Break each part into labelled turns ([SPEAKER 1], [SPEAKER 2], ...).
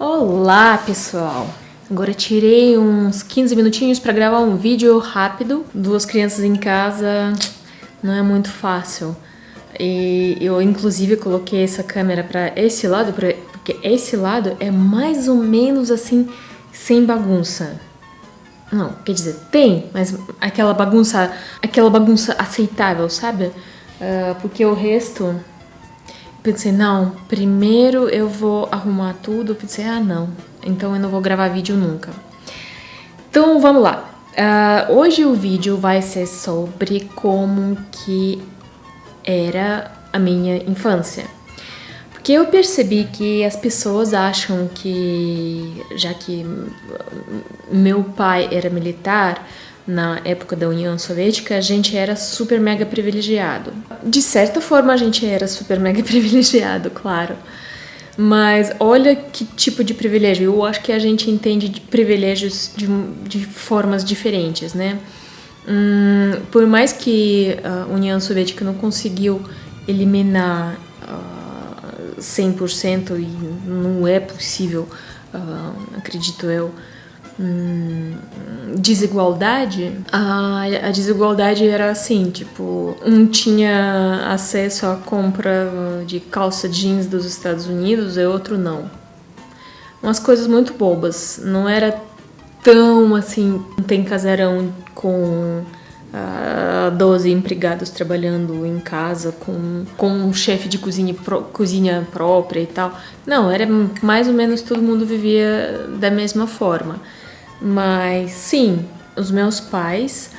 [SPEAKER 1] Olá, pessoal! Agora tirei uns 15 minutinhos para gravar um vídeo rápido. 2 crianças em casa não é muito fácil. E eu, inclusive, coloquei essa câmera para esse lado, porque esse lado é mais ou menos assim, sem bagunça. Não, quer dizer, tem, mas aquela bagunça aceitável, sabe? Porque o resto... Pensei, não, primeiro eu vou arrumar tudo. Pensei, não, então eu não vou gravar vídeo nunca. Então vamos lá. Hoje o vídeo vai ser sobre como que era a minha infância. Porque eu percebi que as pessoas acham que, já que meu pai era militar, na época da União Soviética, a gente era super mega privilegiado. De certa forma, a gente era super mega privilegiado, claro. Mas olha que tipo de privilégio. Eu acho que a gente entende de privilégios de formas diferentes, né? Por mais que a União Soviética não conseguiu eliminar 100%, e não é possível, acredito eu, desigualdade, a desigualdade era assim, tipo, um tinha acesso à compra de calça jeans dos Estados Unidos e outro não. Umas coisas muito bobas, não era tão assim, tem casarão com 12 empregados trabalhando em casa, com um chefe de cozinha própria e tal. Não, era mais ou menos todo mundo vivia da mesma forma. Mas sim, os meus pais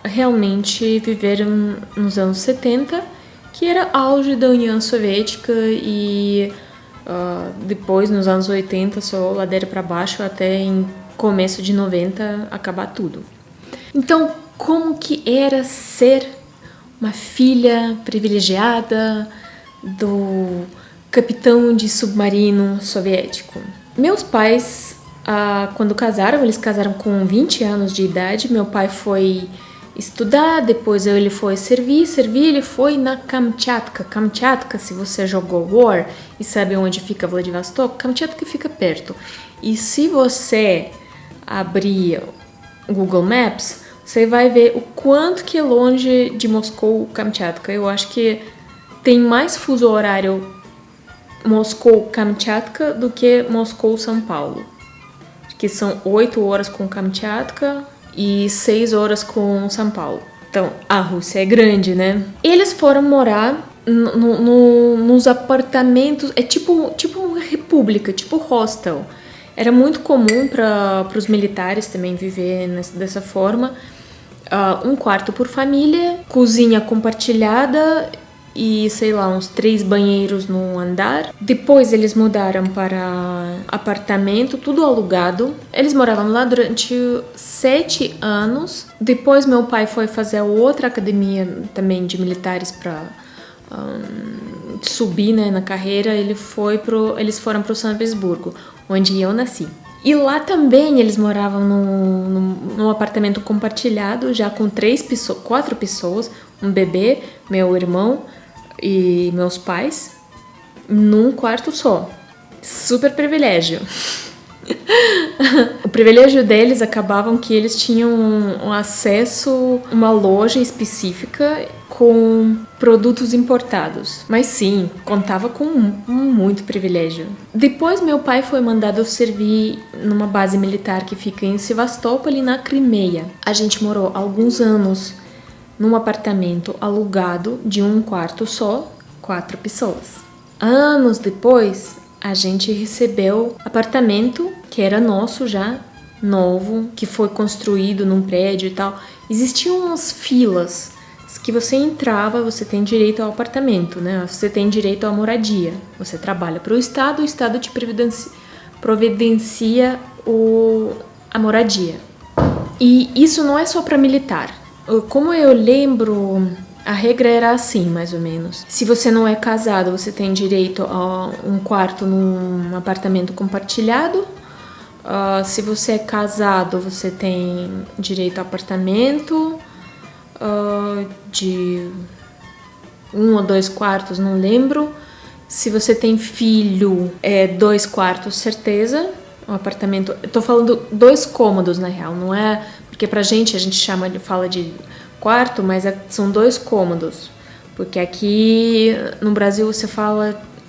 [SPEAKER 1] realmente viveram nos anos 70, que era auge da União Soviética, e depois nos anos 80 só ladeira para baixo até em começo de 90 acabar tudo. Então, como que era ser uma filha privilegiada do capitão de submarino soviético? Meus pais, quando casaram, eles casaram com 20 anos de idade. Meu pai foi estudar, depois ele foi servir, ele foi na Kamchatka. Kamchatka, se você jogou War e sabe onde fica Vladivostok, Kamchatka fica perto. E se você abrir o Google Maps, você vai ver o quanto que é longe de Moscou, Kamchatka. Eu acho que tem mais fuso horário Moscou-Kamchatka do que Moscou-São Paulo. Que são 8 horas com Kamchatka e 6 horas com São Paulo. Então, a Rússia é grande, né? Eles foram morar nos apartamentos, é tipo uma república, tipo hostel. Era muito comum para os militares também viver dessa forma. Um quarto por família, cozinha compartilhada e, sei lá, uns 3 banheiros no andar. Depois eles mudaram para apartamento, tudo alugado. Eles moravam lá durante 7 anos. Depois meu pai foi fazer outra academia também de militares para subir, né, na carreira. Eles foram para o São Petersburgo, onde eu nasci. E lá também eles moravam num apartamento compartilhado, já com 4 pessoas, um bebê, meu irmão e meus pais, num quarto só. Super privilégio. O privilégio deles acabavam que eles tinham um acesso a uma loja específica com produtos importados. Mas sim, contava com muito privilégio. Depois meu pai foi mandado servir numa base militar que fica em Sevastopol, na Crimeia. A gente morou alguns anos num apartamento alugado de um quarto só, 4 pessoas. Anos depois, a gente recebeu apartamento que era nosso já, novo, que foi construído num prédio e tal. Existiam umas filas que você entrava, você tem direito ao apartamento, né? Você tem direito à moradia. Você trabalha para o Estado te providencia a moradia. E isso não é só para militar. Como eu lembro, a regra era assim, mais ou menos. Se você não é casado, você tem direito a um quarto num apartamento compartilhado. Se você é casado, você tem direito a apartamento de 1 ou 2 quartos, não lembro. Se você tem filho, é 2 quartos, certeza. Um apartamento... Eu tô falando 2 cômodos, na real. Não é... Porque pra gente, a gente fala de quarto, mas são 2 cômodos. Porque aqui no Brasil você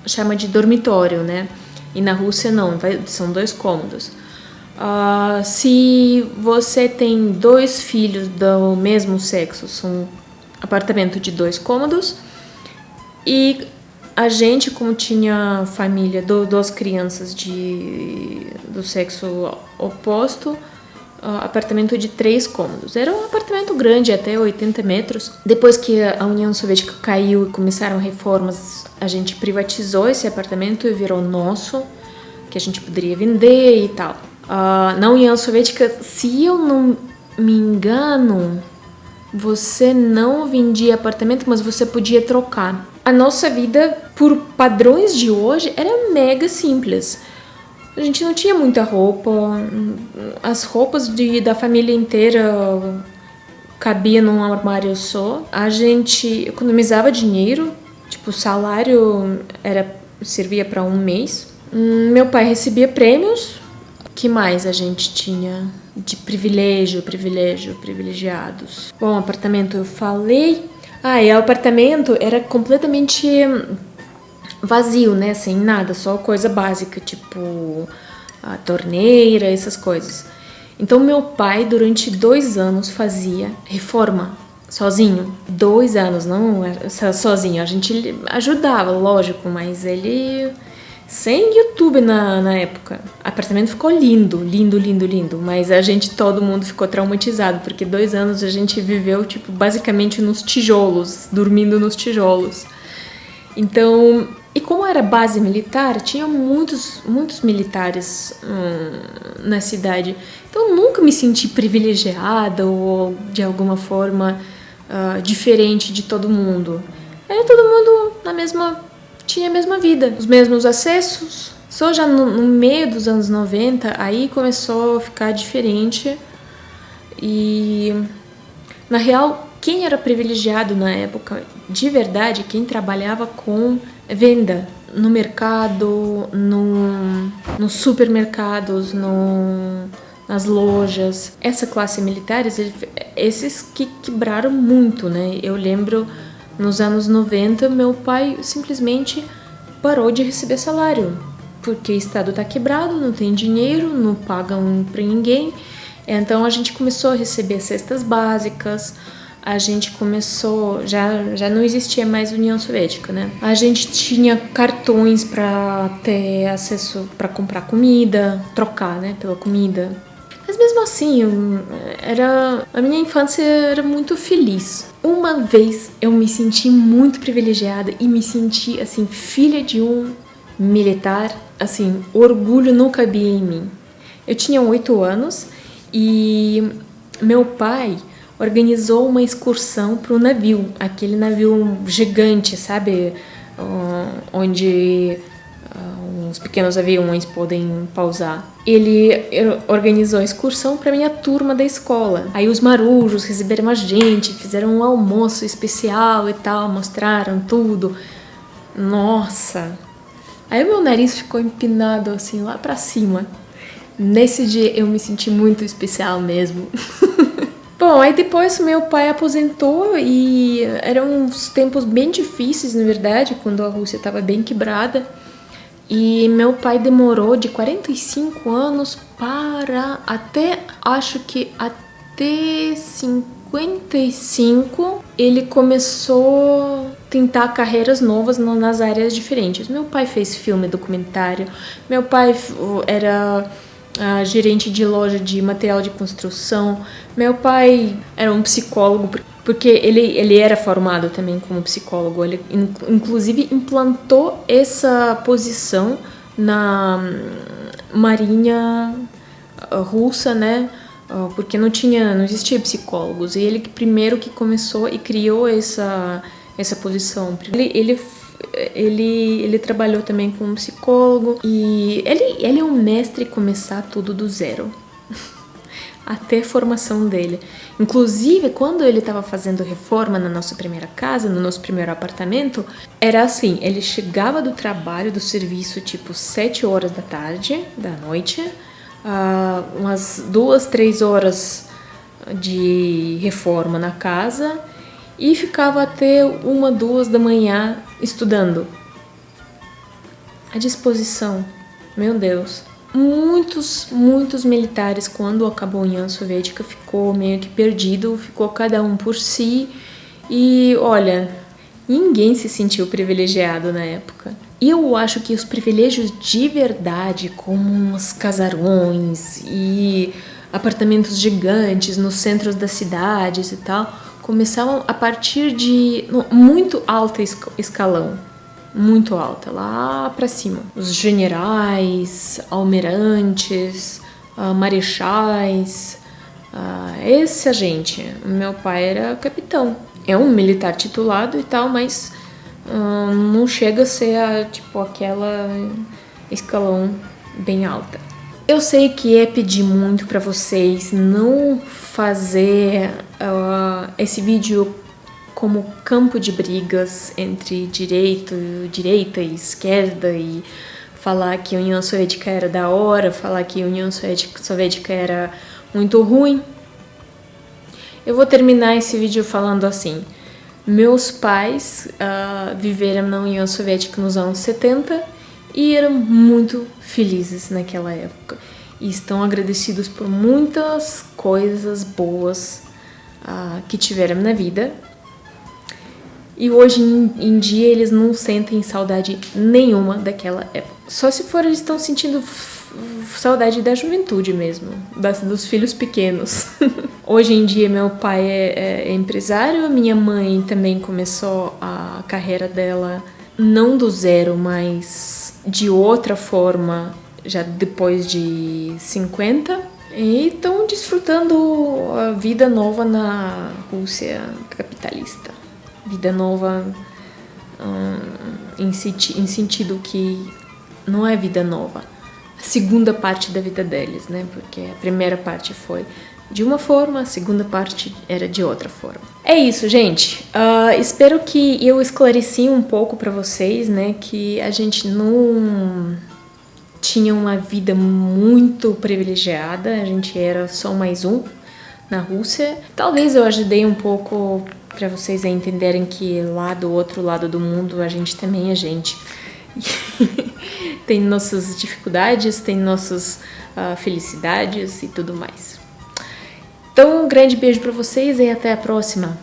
[SPEAKER 1] chama de dormitório, né? E na Rússia não, são 2 cômodos. Se você tem 2 filhos do mesmo sexo, são apartamento de 2 cômodos. E a gente, como tinha família, 2 crianças do sexo oposto, apartamento de 3 cômodos. Era um apartamento grande, até 80 metros. Depois que a União Soviética caiu e começaram reformas, a gente privatizou esse apartamento e virou nosso, que a gente poderia vender e tal. Na União Soviética, se eu não me engano, você não vendia apartamento, mas você podia trocar. A nossa vida, por padrões de hoje, era mega simples. A gente não tinha muita roupa, as roupas da família inteira cabiam num armário só. A gente economizava dinheiro, tipo, o salário servia para um mês. Meu pai recebia prêmios. O que mais a gente tinha de privilegiados? Bom, apartamento eu falei. E o apartamento era completamente vazio, né? Sem nada, só coisa básica, tipo a torneira, essas coisas. Então meu pai, durante 2 anos, fazia reforma sozinho. 2 anos, não sozinho. A gente ajudava, lógico, mas ele... Sem YouTube na época. O apartamento ficou lindo, mas todo mundo ficou traumatizado, porque 2 anos a gente viveu, tipo, basicamente nos tijolos, dormindo nos tijolos. Então, e como era base militar, tinha muitos militares na cidade. Então, eu nunca me senti privilegiada ou, de alguma forma, diferente de todo mundo. Era todo mundo tinha a mesma vida, os mesmos acessos. Só já no meio dos anos 90, aí começou a ficar diferente. E, na real, quem era privilegiado na época, de verdade, quem trabalhava com venda no mercado, nos supermercados, nas lojas. Essa classe militar, esses que quebraram muito, né? Eu lembro... Nos anos 90, meu pai simplesmente parou de receber salário, porque o Estado está quebrado, não tem dinheiro, não pagam para ninguém. Então a gente começou a receber cestas básicas, a gente começou... Já não existia mais União Soviética, né? A gente tinha cartões para ter acesso, para comprar comida, trocar, né, pela comida. Mas mesmo assim, a minha infância era muito feliz. Uma vez eu me senti muito privilegiada e me senti, assim, filha de um militar. Assim, o orgulho não cabia em mim. Eu tinha 8 anos e meu pai organizou uma excursão para o navio. Aquele navio gigante, sabe? Onde... os pequenos aviões podem pousar. Ele organizou a excursão para minha turma da escola. Aí os marujos receberam a gente, fizeram um almoço especial e tal, mostraram tudo. Nossa! Aí o meu nariz ficou empinado assim lá para cima. Nesse dia eu me senti muito especial mesmo. Bom, aí depois meu pai aposentou e eram uns tempos bem difíceis, na verdade, quando a Rússia estava bem quebrada. E meu pai demorou de 45 anos acho que até 55, ele começou a tentar carreiras novas nas áreas diferentes. Meu pai fez filme documentário, meu pai era gerente de loja de material de construção, meu pai era um psicólogo, porque ele era formado também como psicólogo. Ele, inclusive, implantou essa posição na Marinha Russa, né? Porque não existia psicólogos. E ele primeiro que começou e criou essa posição. Ele trabalhou também como psicólogo e ele é um mestre em começar tudo do zero. até a formação dele. Inclusive, quando ele estava fazendo reforma na nossa primeira casa, no nosso primeiro apartamento, era assim, ele chegava do trabalho, do serviço, tipo 7 horas da noite, umas 2, 3 horas de reforma na casa e ficava até 1, 2 da manhã estudando. A disposição, meu Deus. Muitos militares, quando acabou a União Soviética, ficou meio que perdido, ficou cada um por si e, olha, ninguém se sentiu privilegiado na época. E eu acho que os privilégios de verdade, como os casarões e apartamentos gigantes nos centros das cidades e tal, começavam a partir de muito alto escalão. Muito alta, lá pra cima. Os generais, almirantes, marechais, essa gente. Meu pai era capitão. É um militar titulado e tal, mas não chega a ser tipo aquela escalão bem alta. Eu sei que é pedir muito pra vocês não fazer esse vídeo como campo de brigas entre direita e esquerda e falar que a União Soviética era da hora, falar que a União Soviética era muito ruim. Eu vou terminar esse vídeo falando assim: meus pais viveram na União Soviética nos anos 70 e eram muito felizes naquela época e estão agradecidos por muitas coisas boas que tiveram na vida. E hoje em dia eles não sentem saudade nenhuma daquela época. Só se for eles estão sentindo saudade da juventude mesmo, dos filhos pequenos. Hoje em dia meu pai é empresário, minha mãe também começou a carreira dela não do zero, mas de outra forma, já depois de 50. E estão desfrutando a vida nova na Rússia capitalista. Vida nova em sentido que não é vida nova. A segunda parte da vida deles, né? Porque a primeira parte foi de uma forma, a segunda parte era de outra forma. É isso, gente. Espero que eu esclareci um pouco para vocês, né? Que a gente não tinha uma vida muito privilegiada. A gente era só mais um na Rússia. Talvez eu ajudei um pouco para vocês a entenderem que lá do outro lado do mundo a gente também é gente. Tem nossas dificuldades, tem nossas felicidades e tudo mais. Então, um grande beijo para vocês e até a próxima.